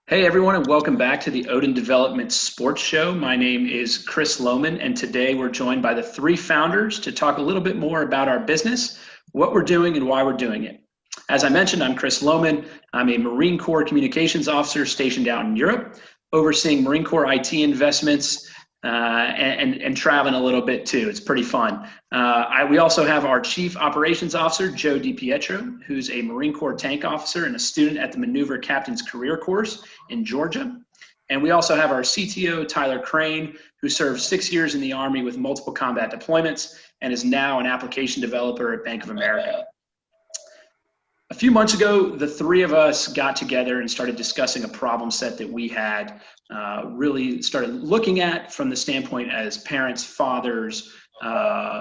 Hey everyone, and welcome back to the Odin Development Sports Show. My name is Chris Lohman, and today we're joined by the three founders to talk a little bit more about our business, what we're doing, and why we're doing it. As I mentioned, I'm Chris Lohman. I'm a Marine Corps communications officer stationed out in Europe, overseeing Marine Corps IT investments and traveling a little bit too. It's pretty fun. We also have our Chief Operations Officer, Joe DiPietro, who's a Marine Corps tank officer and a student at the Maneuver Captain's Career Course in Georgia. And we also have our CTO, Tyler Crane, who served 6 years in the Army with multiple combat deployments and is now an application developer at Bank of America. A few months ago, the three of us got together and started discussing a problem set that we had really started looking at from the standpoint as parents, fathers,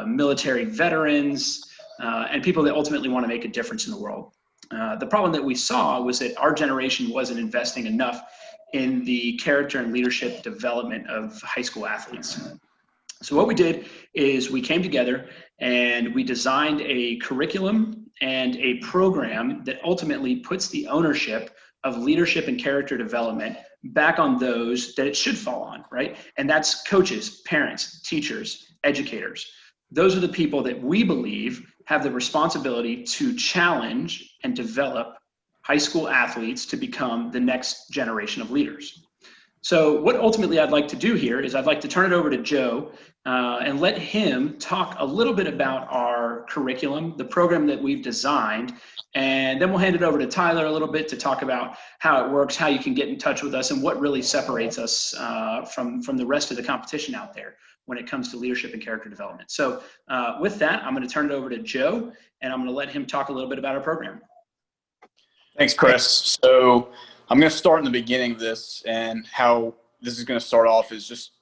military veterans, and people that ultimately want to make a difference in the world. The problem that we saw was that our generation wasn't investing enough in the character and leadership development of high school athletes. So what we did is we came together and we designed a curriculum and a program that ultimately puts the ownership of leadership and character development back on those that it should fall on, right? And that's coaches, parents, teachers, educators. Those are the people that we believe have the responsibility to challenge and develop high school athletes to become the next generation of leaders. So what ultimately I'd like to do here is I'd like to turn it over to Joe and let him talk a little bit about our curriculum, the program that we've designed, and then we'll hand it over to Tyler a little bit to talk about how it works, how you can get in touch with us, and what really separates us from the rest of the competition out there when it comes to leadership and character development. So with that, I'm going to turn it over to Joe, and I'm going to let him talk a little bit about our program. Thanks, Chris. So I'm going to start in the beginning of this, and how this is going to start off is just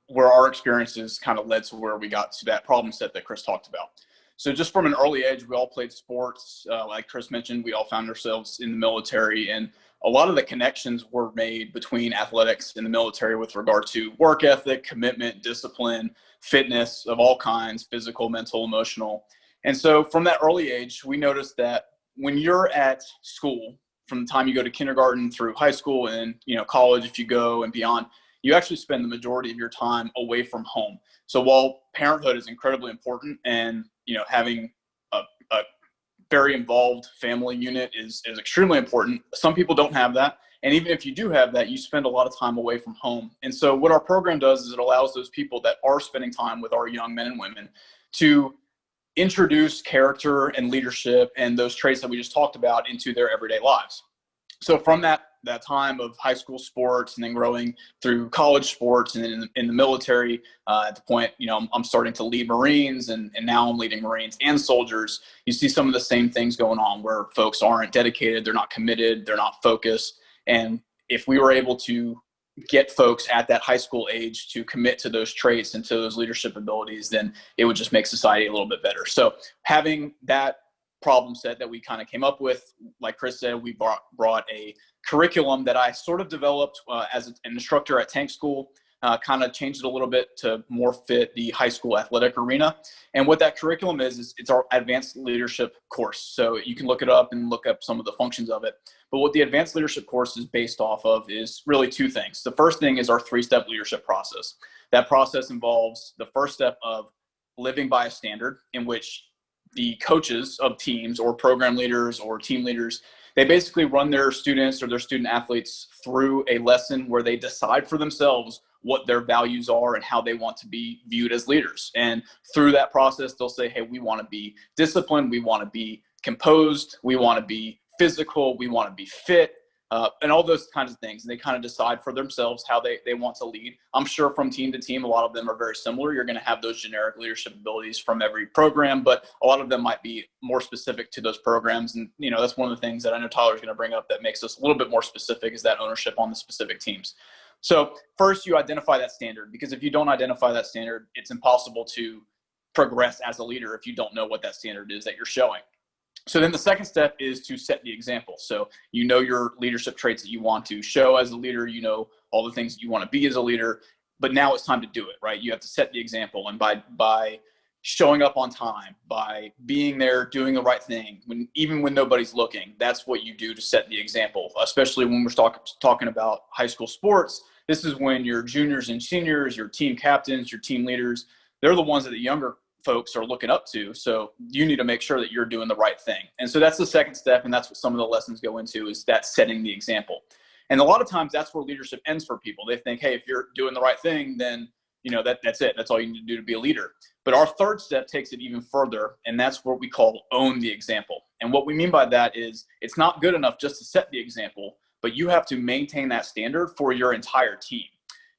where our experiences kind of led to where we got to that problem set that Chris talked about. So just from an early age, we all played sports. Like Chris mentioned, we all found ourselves in the military, and a lot of the connections were made between athletics and the military with regard to work ethic, commitment, discipline, fitness of all kinds, physical, mental, emotional. And so from that early age, we noticed that when you're at school, from the time you go to kindergarten through high school and college, if you go and beyond, you actually spend the majority of your time away from home. So while parenthood is incredibly important, and having a very involved family unit is extremely important, some people don't have that. And even if you do have that, you spend a lot of time away from home. And so what our program does is it allows those people that are spending time with our young men and women to introduce character and leadership and those traits that we just talked about into their everyday lives. So from that time of high school sports, and then growing through college sports, and then in the military, at the point, I'm starting to lead Marines, and now I'm leading Marines and soldiers. You see some of the same things going on where folks aren't dedicated, they're not committed, they're not focused. And if we were able to get folks at that high school age to commit to those traits and to those leadership abilities, then it would just make society a little bit better. So having that problem set that we kind of came up with, like Chris said, we brought a curriculum that I sort of developed as an instructor at tank school, kind of changed it a little bit to more fit the high school athletic arena. And what that curriculum is it's our advanced leadership course. So you can look it up and look up some of the functions of it. But what the advanced leadership course is based off of is really two things. The first thing is our 3-step leadership process. That process involves the first step of living by a standard, in which the coaches of teams or program leaders or team leaders, they basically run their students or their student athletes through a lesson where they decide for themselves what their values are and how they want to be viewed as leaders. And through that process, they'll say, hey, we want to be disciplined, we want to be composed, we want to be physical, we want to be fit, and all those kinds of things. And they kind of decide for themselves how they want to lead. I'm sure from team to team, a lot of them are very similar. You're going to have those generic leadership abilities from every program, but a lot of them might be more specific to those programs. And, that's one of the things that I know Tyler's going to bring up that makes us a little bit more specific, is that ownership on the specific teams. So first, you identify that standard, because if you don't identify that standard, it's impossible to progress as a leader if you don't know what that standard is that you're showing. So then the second step is to set the example. So your leadership traits that you want to show as a leader, all the things that you want to be as a leader, but now it's time to do it, right? You have to set the example. And by showing up on time, by being there, doing the right thing, even when nobody's looking. That's what you do to set the example, especially when we're talking about high school sports. This is when your juniors and seniors, your team captains, your team leaders, they're the ones that the younger folks are looking up to. So you need to make sure that you're doing the right thing. And so that's the second step, and that's what some of the lessons go into, is that setting the example. And a lot of times that's where leadership ends for people. They think, hey, if you're doing the right thing, then that's it. That's all you need to do to be a leader. But our third step takes it even further, and that's what we call own the example. And what we mean by that is it's not good enough just to set the example, but you have to maintain that standard for your entire team.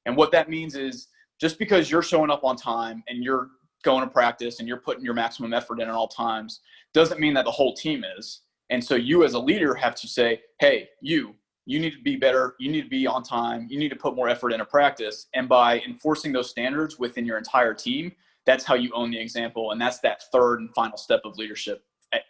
And what that means is, just because you're showing up on time and you're going to practice and you're putting your maximum effort in at all times, doesn't mean that the whole team is. And so you as a leader have to say, hey, you need to be better. You need to be on time. You need to put more effort into practice. And by enforcing those standards within your entire team, that's how you own the example. And that's that third and final step of leadership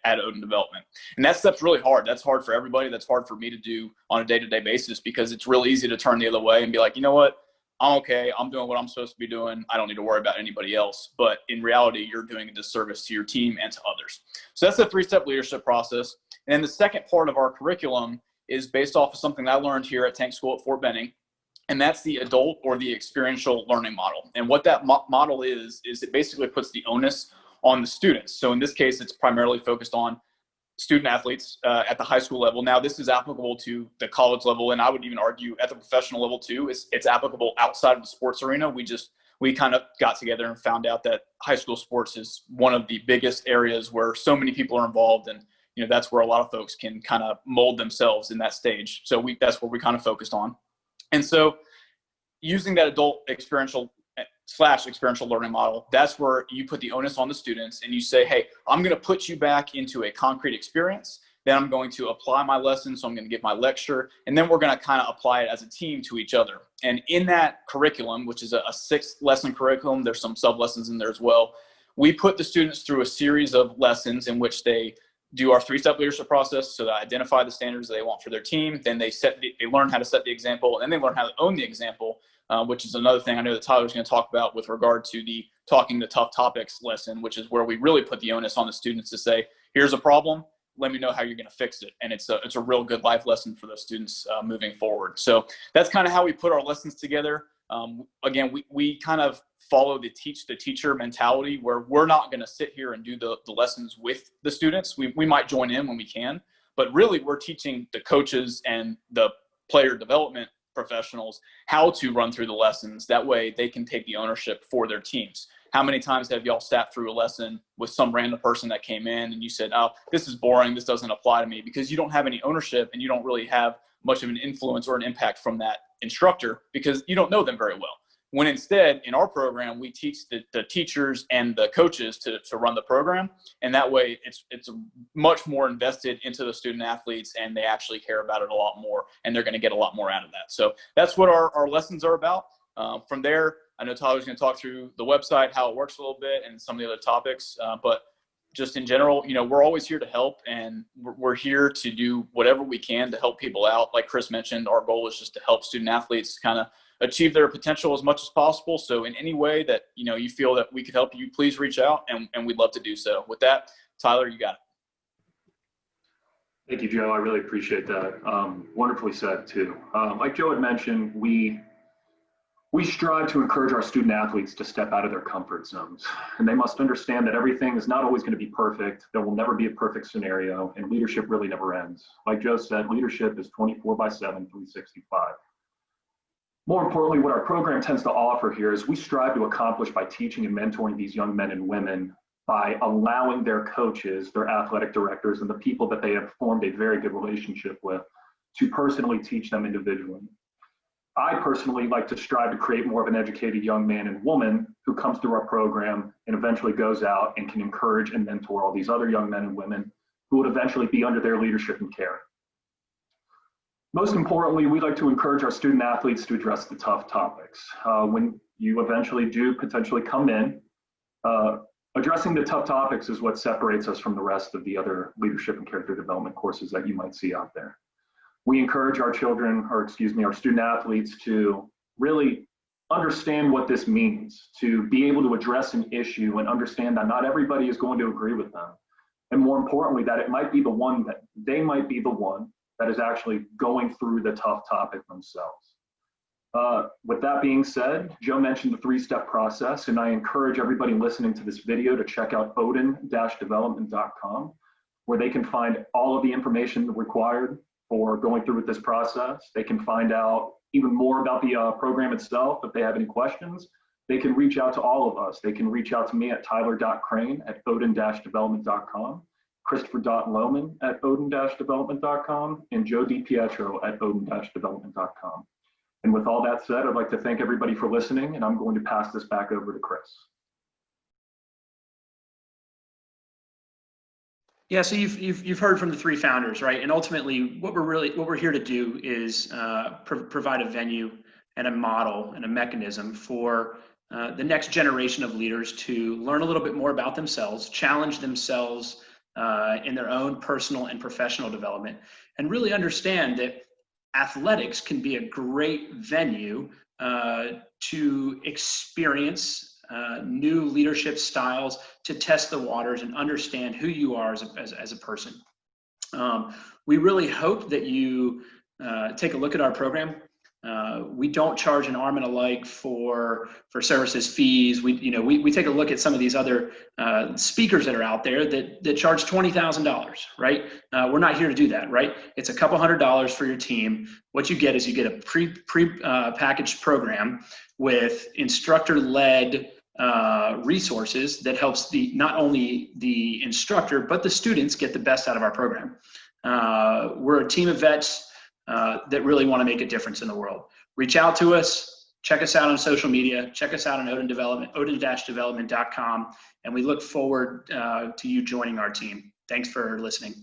at Odin Development. And that step's really hard. That's hard for everybody. That's hard for me to do on a day-to-day basis, because it's really easy to turn the other way and be like, you know what? I'm okay. I'm doing what I'm supposed to be doing. I don't need to worry about anybody else. But in reality, you're doing a disservice to your team and to others. So that's the three-step leadership process. And then the second part of our curriculum is based off of something that I learned here at Tank School at Fort Benning. And that's the adult or the experiential learning model. And what that model is it basically puts the onus on the students. So in this case, it's primarily focused on student athletes at the high school level. Now, this is applicable to the college level, and I would even argue at the professional level too. It's applicable outside of the sports arena. We kind of got together and found out that high school sports is one of the biggest areas where so many people are involved, and that's where a lot of folks can kind of mold themselves in that stage. So that's what we kind of focused on. And so using that adult experiential learning model, that's where you put the onus on the students and you say, hey, I'm going to put you back into a concrete experience. Then I'm going to apply my lesson. So I'm going to give my lecture, and then we're going to kind of apply it as a team to each other. And in that curriculum, which is a 6-lesson curriculum, there's some sub lessons in there as well. We put the students through a series of lessons in which they do our 3-step leadership process. So they identify the standards that they want for their team. Then they learn how to set the example, and then they learn how to own the example, which is another thing I know that Tyler's going to talk about with regard to the talking the tough topics lesson, which is where we really put the onus on the students to say, here's a problem, let me know how you're going to fix it. And it's a real good life lesson for those students moving forward. So that's kind of how we put our lessons together. Again, we kind of follow the teach the teacher mentality, where we're not going to sit here and do the lessons with the students. We might join in when we can, but really we're teaching the coaches and the player development professionals how to run through the lessons. That way they can take the ownership for their teams. How many times have y'all sat through a lesson with some random person that came in and you said, oh, this is boring, this doesn't apply to me, because you don't have any ownership and you don't really have much of an influence or an impact from that instructor because you don't know them very well. When instead, in our program, we teach the teachers and the coaches to run the program. And that way it's much more invested into the student athletes, and they actually care about it a lot more, and they're going to get a lot more out of that. So that's what our lessons are about. From there, I know Tyler's going to talk through the website, how it works a little bit, and some of the other topics. But just in general, we're always here to help, and we're here to do whatever we can to help people out. Like Chris mentioned, our goal is just to help student athletes kind of achieve their potential as much as possible. So in any way that, you feel that we could help you, please reach out, and we'd love to do so. With that, Tyler, you got it. Thank you, Joe. I really appreciate that. Wonderfully said too. Like Joe had mentioned, we strive to encourage our student athletes to step out of their comfort zones, and they must understand that everything is not always going to be perfect. There will never be a perfect scenario, and leadership really never ends. Like Joe said, leadership is 24/7, 365. More importantly, what our program tends to offer here is we strive to accomplish by teaching and mentoring these young men and women by allowing their coaches, their athletic directors, and the people that they have formed a very good relationship with to personally teach them individually. I personally like to strive to create more of an educated young man and woman who comes through our program and eventually goes out and can encourage and mentor all these other young men and women who would eventually be under their leadership and care. Most importantly, we like to encourage our student athletes to address the tough topics. When you eventually do potentially come in, addressing the tough topics is what separates us from the rest of the other leadership and character development courses that you might see out there. We encourage our student athletes to really understand what this means, to be able to address an issue and understand that not everybody is going to agree with them. And more importantly, that it might be the one that they might be the one that is actually going through the tough topic themselves. With that being said, Joe mentioned the 3-step process, and I encourage everybody listening to this video to check out odin-development.com, where they can find all of the information required for going through with this process. They can find out even more about the program itself. If they have any questions, they can reach out to all of us. They can reach out to me at tyler.crane@odin-development.com, christopher.lohman@odin-development.com, and Joe DiPietro at odin-development.com. And with all that said, I'd like to thank everybody for listening, and I'm going to pass this back over to Chris. Yeah, so you've heard from the 3 founders, right? And ultimately, what we're here to do is provide a venue and a model and a mechanism for the next generation of leaders to learn a little bit more about themselves, challenge themselves in their own personal and professional development, and really understand that athletics can be a great venue to experience new leadership styles, to test the waters and understand who you are as a person. We really hope that you take a look at our program. We don't charge an arm and a leg for services fees. We take a look at some of these other speakers that are out there that charge $20,000, right? We're not here to do that, right? It's a couple $100 for your team. What you get is you get a packaged program with instructor-led resources that helps not only the instructor, but the students get the best out of our program. We're a team of vets that really want to make a difference in the world. Reach out to us, check us out on social media, check us out on Odin Development, odin-development.com, and we look forward to you joining our team. Thanks for listening.